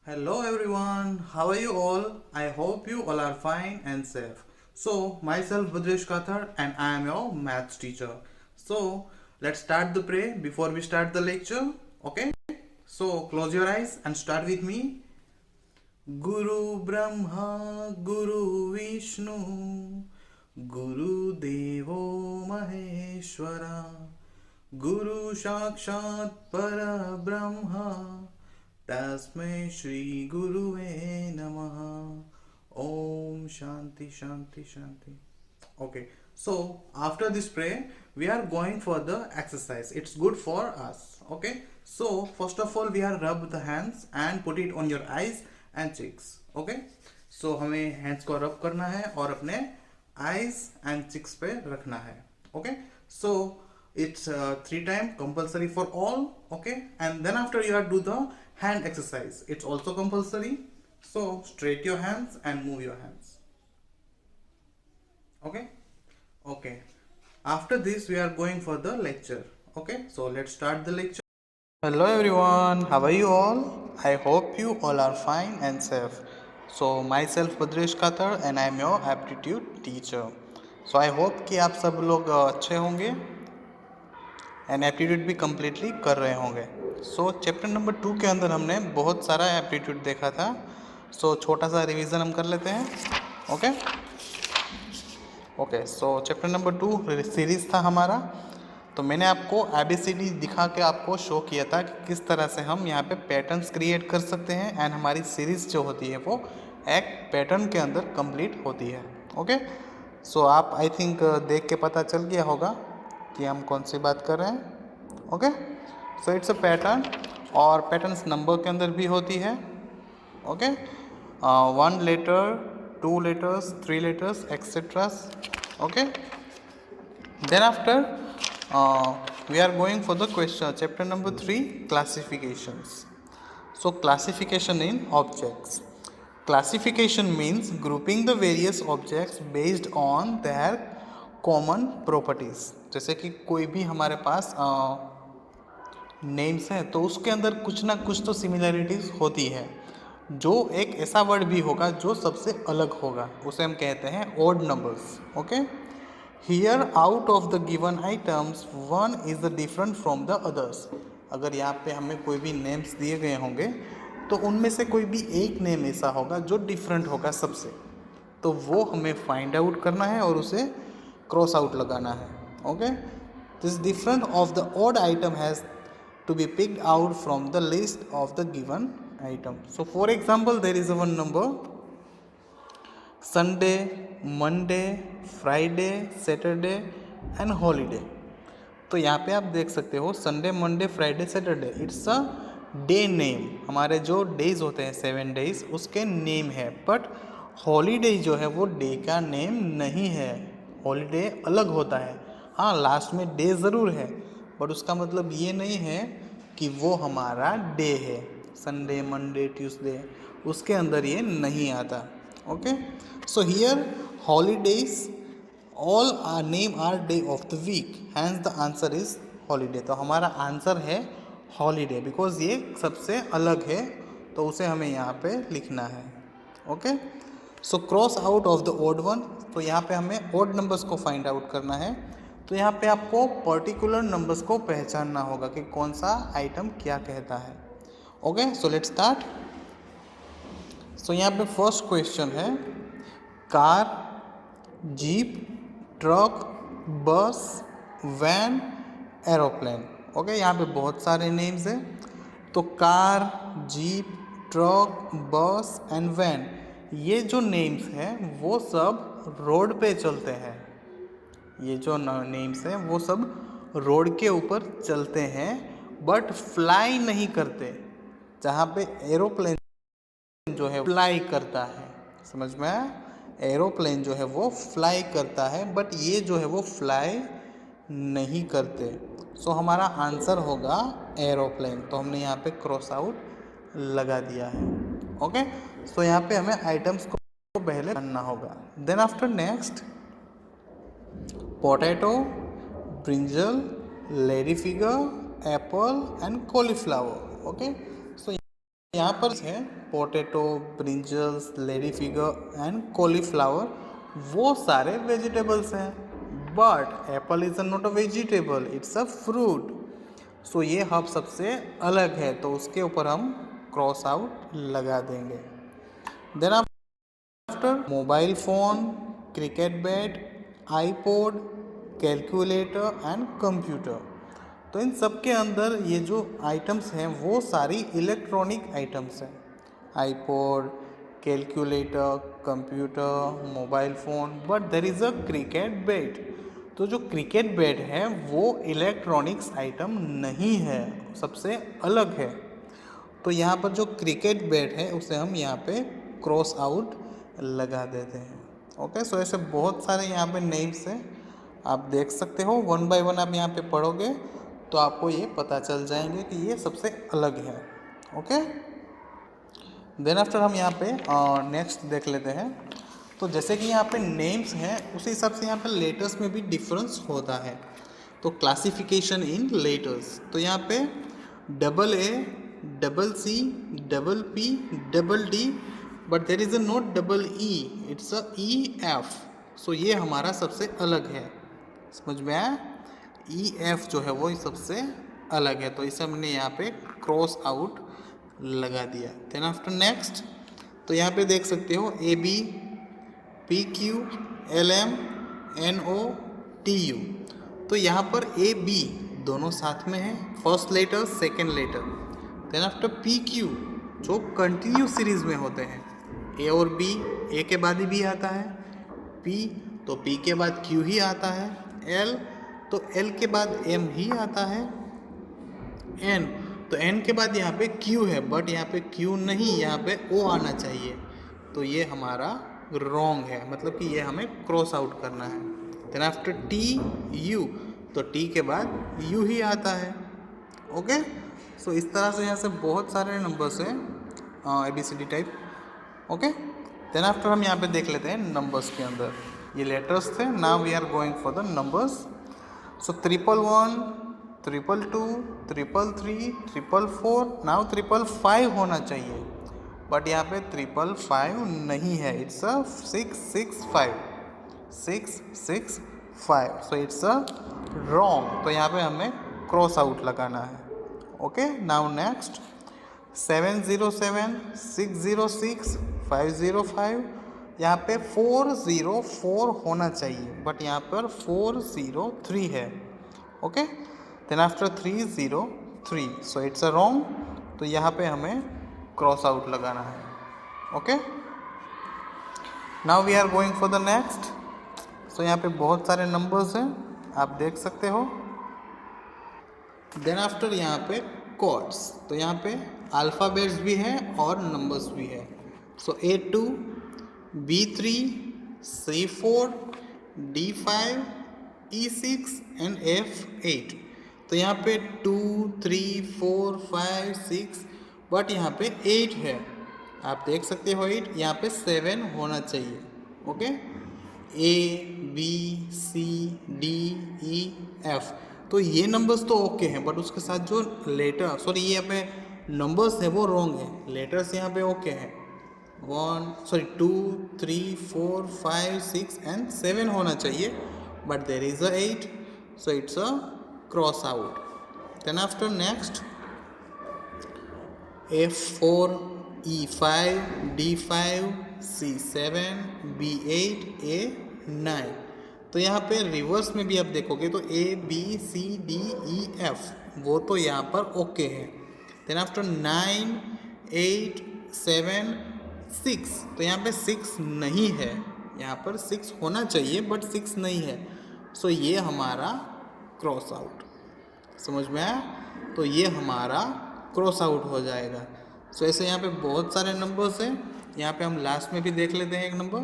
Hello everyone, how are you all? I hope you all are fine and safe. So, myself Budresh Kathar and I am your maths teacher. So, let's start the pray before we start the lecture. Okay? So, close your eyes and start with me. Guru Brahma Guru Vishnu Guru Devo Maheshwara Guru Sakshat Para Brahma Tasmai Shri Guruve Namaha Om Shanti Shanti Shanti. Okay, so after this prayer, we are going for the exercise. It's good for us. Okay, so first of all, we are rub the hands and put it on your eyes and cheeks. Okay, so हमें hands को rub करना है और अपने eyes and cheeks पे रखना है. Okay, so it's 3 times compulsory for all. Okay, and then after you are do the hand exercise. It's also compulsory. So straight your hands and move your hands. Okay. Okay, after this we are going for the lecture. Okay, so let's start the lecture. Hello everyone, how are you all? I hope you all are fine and safe. So myself Budresh Kathar and I am your aptitude teacher. So I hope कि आप सब लोग अच्छे होंगे and aptitude भी completely कर रहे होंगे. सो चैप्टर नंबर 2 के अंदर हमने बहुत सारा एप्टीट्यूड देखा था. सो छोटा सा रिवीजन हम कर लेते हैं. ओके ओके, सो चैप्टर नंबर 2 सीरीज़ था हमारा. तो मैंने आपको ABCD दिखा के आपको शो किया था कि किस तरह से हम यहाँ पे पैटर्न्स क्रिएट कर सकते हैं एंड हमारी सीरीज़ जो होती है वो एक पैटर्न के अंदर कंप्लीट होती है. ओके, सो आप आई थिंक देख के पता चल गया होगा कि हम कौन सी बात कर रहे हैं. Okay, so it's a pattern और पैटर्न्स नंबर के अंदर भी होती है. Okay, 1 letter, 2 letters, 3 letters, etc. Okay, then after we are going for the question chapter number 3, classifications. So classification in objects. Classification means grouping the various objects based on their common properties. जैसे कि कोई भी हमारे पास names हैं तो उसके अंदर कुछ ना कुछ तो सिमिलरिटीज़ होती है. जो एक ऐसा वर्ड भी होगा जो सबसे अलग होगा, उसे हम कहते हैं odd numbers. Okay, here out of the given items one is the different from the others. अगर यहाँ पे हमें कोई भी नेम्स दिए गए होंगे तो उनमें से कोई भी एक नेम ऐसा होगा जो डिफरेंट होगा सबसे, तो वो हमें फाइंड आउट करना है और उसे क्रॉस आउट लगाना है. Okay, this different of the odd item has to be picked out from the list of the given item. So for example, there is one number Sunday, Monday, Friday, Saturday and holiday. तो यहाँ पे आप देख सकते हो Sunday, Monday, Friday, Saturday. It's a day name. हमारे जो days होते हैं 7 days उसके नेम है. बट हॉलीडे जो है वो डे का नेम नहीं है. हॉलीडे अलग होता है. हाँ, लास्ट में डे ज़रूर है बट उसका मतलब ये नहीं है कि वो हमारा डे है. संडे, मंडे, ट्यूसडे उसके अंदर ये नहीं आता. Okay, so here holidays all are name are day of the week, hence the answer is holiday. तो हमारा आंसर है हॉलीडे बिकॉज ये सबसे अलग है तो उसे हमें यहाँ पे लिखना है. Okay, so cross out of the odd one. तो यहाँ पे हमें ओड नंबर्स को फाइंड आउट करना है. तो यहाँ पे आपको पर्टिकुलर नंबर्स को पहचानना होगा कि कौन सा आइटम क्या कहता है. Okay, so let's start. So यहाँ पे फर्स्ट क्वेश्चन है car, jeep, truck, bus, van, aeroplane. Okay, यहाँ पे बहुत सारे नेम्स हैं. तो car, jeep, truck, bus and van, ये जो नेम्स हैं वो सब रोड पे चलते हैं. ये जो नेम्स हैं वो सब रोड के ऊपर चलते हैं बट फ्लाई नहीं करते. जहाँ पे एरोप्लेन जो है फ्लाई करता है, समझ में आया? एरोप्लेन जो है वो फ्लाई करता है बट ये जो है वो फ्लाई नहीं करते. सो हमारा आंसर होगा एरोप्लेन. तो हमने यहाँ पे क्रॉस आउट लगा दिया है. ओके, सो यहाँ पे हमें आइटम्स को पहले करना होगा. Then after next potato, brinjal, lady figure, apple and cauliflower. Okay, so यहाँ पर है potato, brinjals, lady figure and cauliflower, वो सारे वेजिटेबल्स हैं। But apple is not a vegetable, it's a fruit. So ये हब सबसे अलग है, तो उसके ऊपर हम क्रॉस आउट लगा देंगे। Then after mobile phone, cricket bat, iPod, calculator and computer. तो इन सब के अंदर ये जो आइटम्स हैं वो सारी इलेक्ट्रॉनिक आइटम्स हैं। IPod, calculator, computer, mobile phone, but there is a cricket bat. तो जो क्रिकेट बैट है वो इलेक्ट्रॉनिक्स आइटम नहीं है, सबसे अलग है। तो यहाँ पर जो क्रिकेट बैट है उसे हम यहाँ पे क्रॉस आउट लगा देते हैं। ओके, सो ऐसे बहुत सारे यहाँ पे नेम्स हैं, आप देख सकते हो। वन बाय वन आप यहाँ पे पढ़ोगे तो आपको ये पता चल जाएंगे कि ये सबसे अलग है। ओके, देन आफ्टर हम यहाँ पे नेक्स्ट देख लेते हैं। तो जैसे कि यहाँ पे नेम्स हैं उसी हिसाब से यहाँ पे लेटर्स में भी डिफरेंस होता है। तो क्लासिफिकेशन इन लेटर्स, तो यहाँ पे double A, double C, double P, double D, but there is a not double E, it's a E F. So ये हमारा सबसे अलग है, समझ में आया। ई एफ जो है वो सबसे अलग है, तो इसे हमने यहाँ पे क्रॉस आउट लगा दिया। देन आफ्टर नेक्स्ट, तो यहाँ पे देख सकते हो A B, P Q, L M, N O, T U. तो यहाँ पर ए बी दोनों साथ में है, first letter second letter. Then after P Q जो कंटिन्यू सीरीज में होते हैं, ए और बी, ए के बाद ही बी आता है, पी तो पी के बाद क्यू ही आता है, एल तो एल के बाद एम ही आता है, एन तो एन के बाद यहाँ पे क्यू है, बट यहाँ पे क्यू नहीं, यहाँ पे ओ आना चाहिए। तो ये हमारा रॉन्ग है, मतलब कि ये हमें क्रॉस आउट करना है। देन आफ्टर टी यू, तो टी के बाद यू ही आता है। ओके, सो इस तरह से यहाँ से बहुत सारे नंबर्स हैं ABCD type. Okay, then after हम यहाँ पे देख लेते हैं नंबर्स के अंदर, ये लेटर्स थे, now we are going for the numbers. So 111, 222, 333, 444, now 555 होना चाहिए, बट यहाँ पे 555 नहीं है, it's a 665, 665, so it's a wrong. तो यहाँ पे हमें क्रॉस आउट लगाना है। ओके, नाउ नेक्स्ट 707, 606, 505, यहाँ पे 404 होना चाहिए, बट यहाँ पर 403 है। Okay, then after 303, so it's a wrong, तो यहाँ पे हमें क्रॉस आउट लगाना है। Okay, now we are going for the next. So यहाँ पे बहुत सारे नंबर्स हैं, आप देख सकते हो। देन आफ्टर यहाँ पे कोड्स, तो यहाँ पे अल्फ़ाबेट्स भी हैं और नंबर्स भी है। सो A2, B3, C4, D5, E6 and F8। तो यहाँ पे 2, 3, 4, 5, 6, बट यहाँ पे 8 है, आप देख सकते हो 8, यहाँ पे 7 होना चाहिए। Okay, A, B, C, D, E, F, तो ये नंबर्स तो ओके हैं, बट उसके साथ जो लेटर, सॉरी ये यहाँ पे नंबर्स है वो रॉन्ग है, लेटर्स यहाँ पे ओके हैं। 2, 3, 4, 5, 6 एंड 7 होना चाहिए, but there is a 8, so it's a cross out. Then after next F4, E5, D5, C7, B8, A9। तो यहाँ पे रिवर्स में भी आप देखोगे तो A, B, C, D, E, F, वो तो यहाँ पर ओके है। देन आफ्टर 9, 8, 7, 6, तो यहाँ पे 6 नहीं है, यहाँ पर 6 होना चाहिए बट 6 नहीं है, सो ये हमारा क्रॉस आउट, समझ में आया। तो ये हमारा क्रॉस आउट हो जाएगा। सो ऐसे यहाँ पे बहुत सारे नंबर्स हैं, यहाँ पे हम लास्ट में भी देख लेते हैं एक नंबर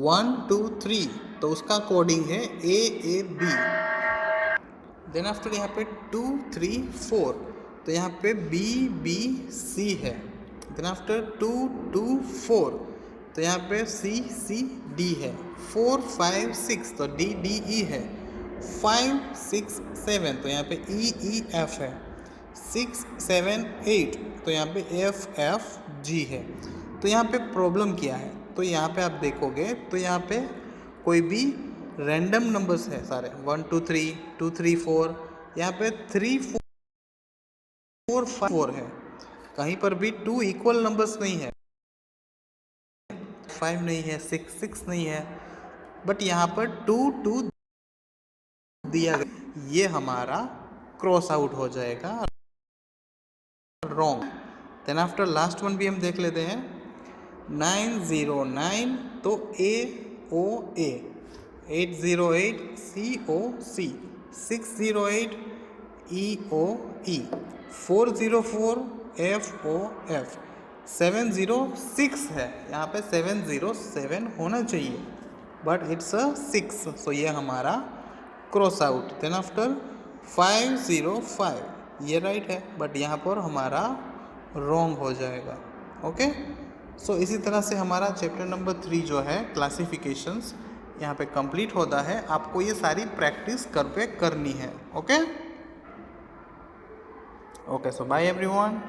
1, 2, 3, तो उसका कोडिंग है AAB। देन आफ्टर यहाँ पे 2, 3, 4, तो यहाँ पे BBC है। देन आफ्टर 2, 2, 4, तो यहाँ पे CCD है। 4, 5, 6, तो DDE है। 5, 6, 7, तो यहाँ पे EEF है। 6 7 8, तो यहाँ पे FFG है। तो यहाँ पे प्रॉब्लम क्या है, तो यहाँ पे आप देखोगे तो यहाँ पे कोई भी रैंडम नंबर्स है सारे 1 2 3 2 3 4, यहाँ पे 3 4 5 4 है, कहीं पर भी 2 इक्वल नंबर्स नहीं है, 5 नहीं है, 6 6 नहीं है, बट यहाँ पर 2 2 दिया गया, ये हमारा क्रॉस आउट हो जाएगा, wrong. Then after last one भी हम देख लेते हैं 909, तो AOA, 808 COC, 608 EOE, 404 FOF, 706 है, यहाँ पे 707 होना चाहिए, बट इट्स अ 6, सो ये हमारा क्रॉस आउट। देन आफ्टर 505, ये राइट है, बट यहाँ पर हमारा रॉन्ग हो जाएगा। ओके, सो इसी तरह से हमारा चैप्टर नंबर 3 जो है क्लासिफिकेशंस यहाँ पे कंप्लीट होता है। आपको ये सारी प्रैक्टिस घर पे करनी है। ओके, सो बाय एवरीवन।